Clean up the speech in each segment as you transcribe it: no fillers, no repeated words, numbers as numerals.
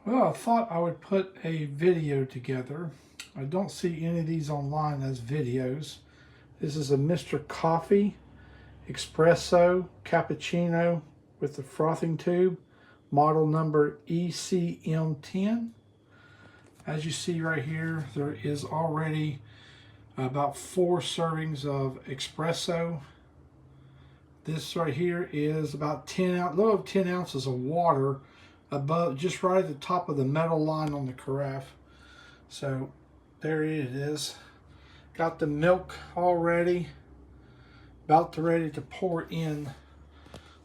Well, I thought I would put a video together. I don't see any of these online as videos. This is a Mr. Coffee Espresso Cappuccino with the frothing tube, model number ECM10. As you see right here, there is already about 4 servings of espresso. This right here is about 10 ounces, little over 10 ounces of water above, just right at the top of the metal line on the carafe. So there it is. Got the milk all ready, about ready to pour in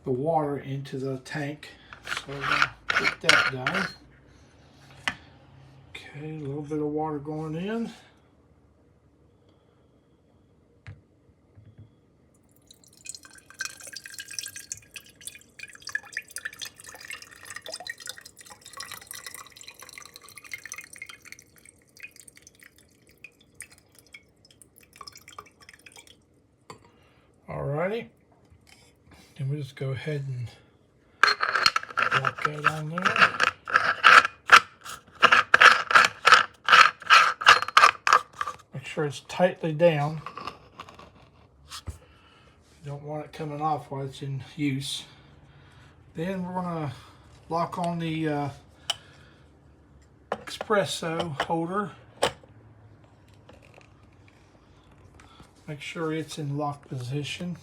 the water into the tank. So we're gonna get that done. Okay, a little bit of water going in. Alrighty, then we'll just go ahead and lock that on there. Make sure it's tightly down. You don't want it coming off while it's in use. Then we're going to lock on the espresso holder. Make sure it's in lock position.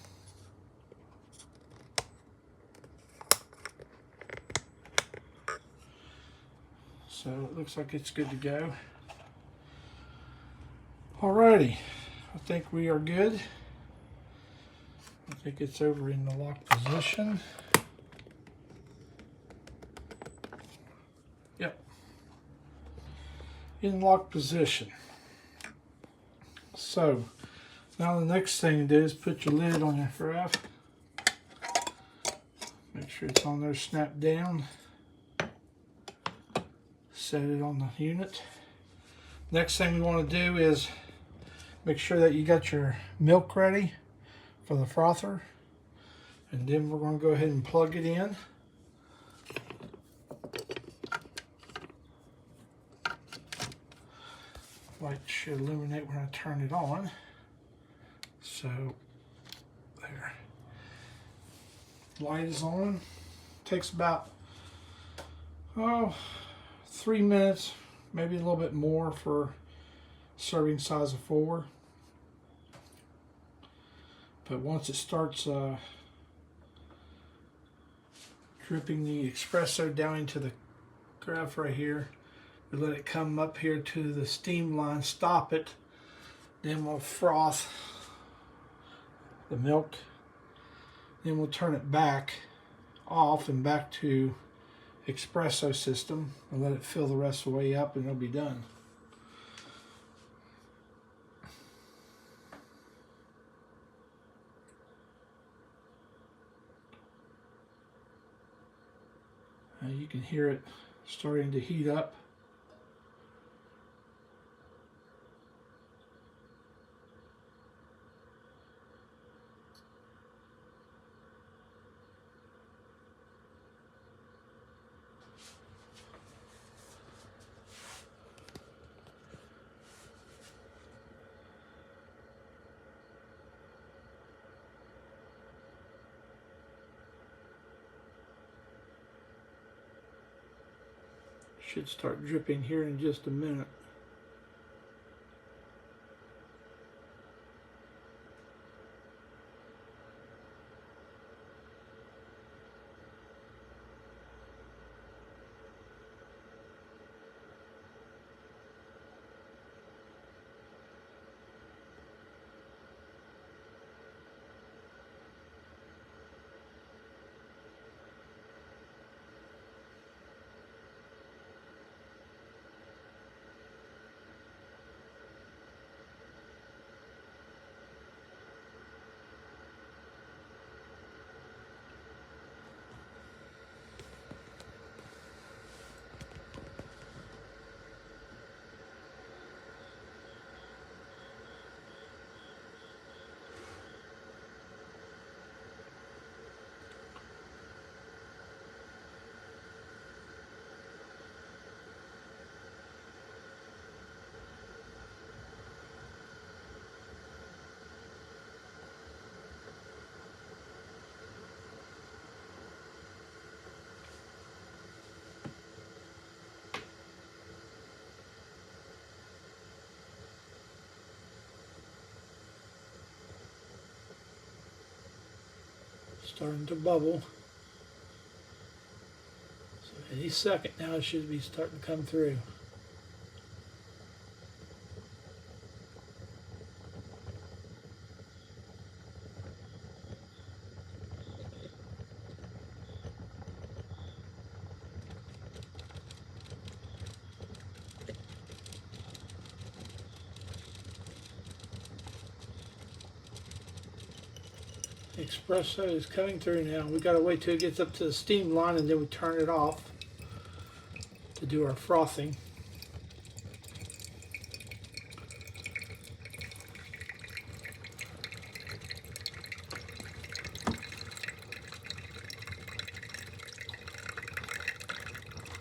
So it looks like it's good to go. Alrighty, I think we are good. I think it's over in the lock position. Yep, in lock position. So now the next thing to do is put your lid on your carafe. Make sure it's on there, snap down. Set it on the unit. Next thing we want to do is make sure that you got your milk ready for the frother. And then we're going to go ahead and plug it in. Light should illuminate when I turn it on. So there. Light is on. Takes about 3 minutes, maybe a little bit more for serving size of 4. But once it starts dripping the espresso down into the carafe right here, we let it come up here to the steam line, stop it, then we'll froth the milk, then we'll turn it back off and back to espresso system and let it fill the rest of the way up, and it'll be done. You can hear it starting to heat up. Should start dripping here in just a minute. starting to bubble. So any second now it should be starting to come through. Espresso is coming through now. We gotta wait till it gets up to the steam line and then we turn it off to do our frothing.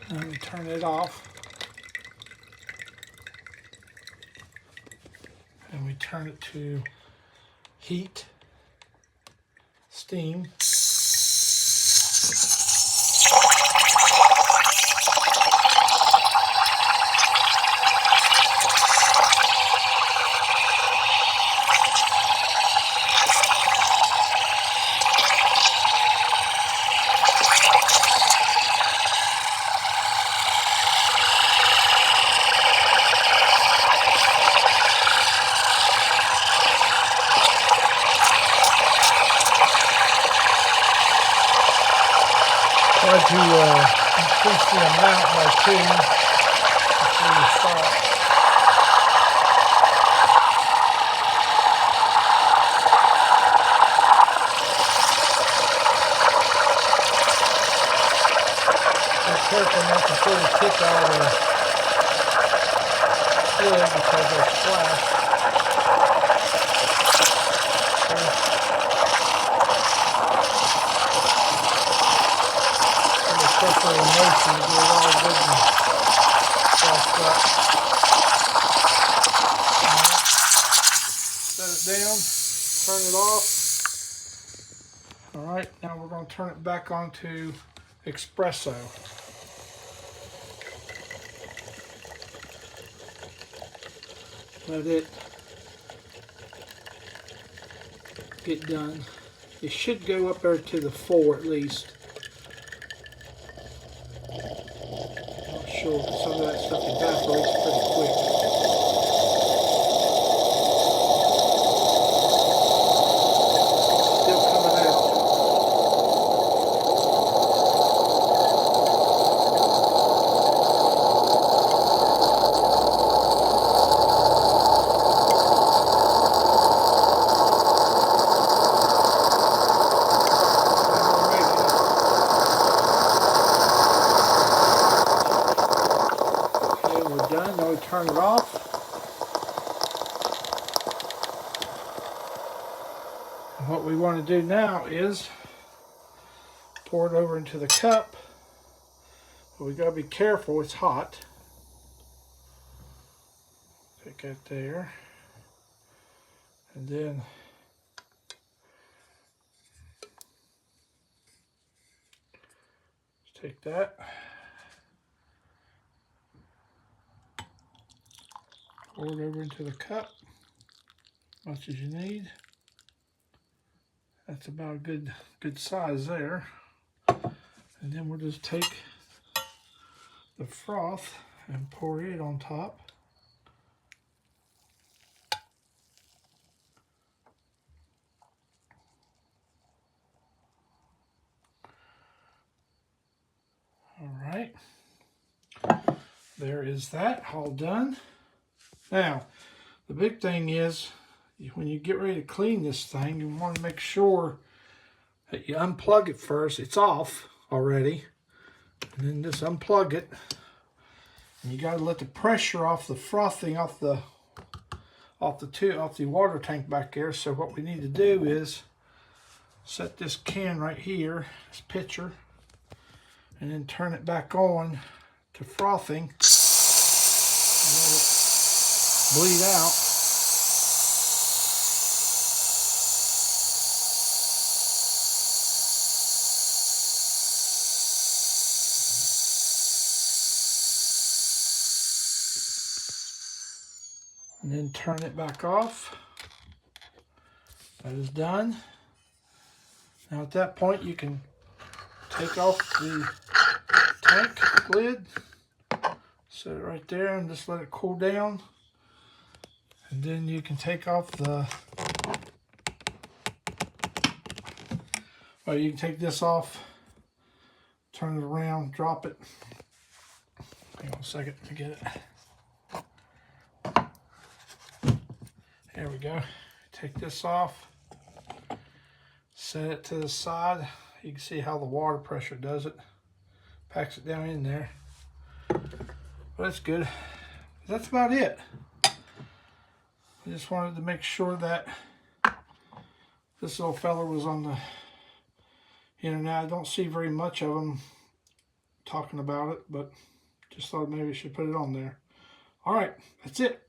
And we turn it off. And we turn it to heat, steam. Try to increase the amount by 2 before you start. Be careful not to pull the tip out of the fluid because they'll splash. Especially in motion to get it all good and soft up. Right. Set it down, turn it off. Alright, now we're going to turn it back on to Espresso. Let it get done. It should go up there to the 4 at least. Not sure, some of that stuff evaporates pretty quick. Still coming out. Done. Now we turn it off. And what we want to do now is pour it over into the cup. But we got to be careful, it's hot. Take that there. And then take that. Pour it over into the cup, much as you need. That's about a good size there. And then we'll just take the froth and pour it on top. All right, there is that, all done. Now, the big thing is, when you get ready to clean this thing, you want to make sure that you unplug it first. It's off already. And then just unplug it. And you got to let the pressure off the frothing off the water tank back there. So what we need to do is set this can right here, this pitcher, and then turn it back on to frothing. And let it bleed out. And then turn it back off. That is done. Now at that point you can take off the tank lid, set it right there and just let it cool down. And then you can take off the, well, you can take this off, turn it around, drop it. Hang on a second to get it. There we go. Take this off, set it to the side. You can see how the water pressure does it. Packs it down in there. But that's good. That's about it. I just wanted to make sure that this little fella was on the internet. I don't see very much of them talking about it, but just thought maybe I should put it on there. All right, that's it.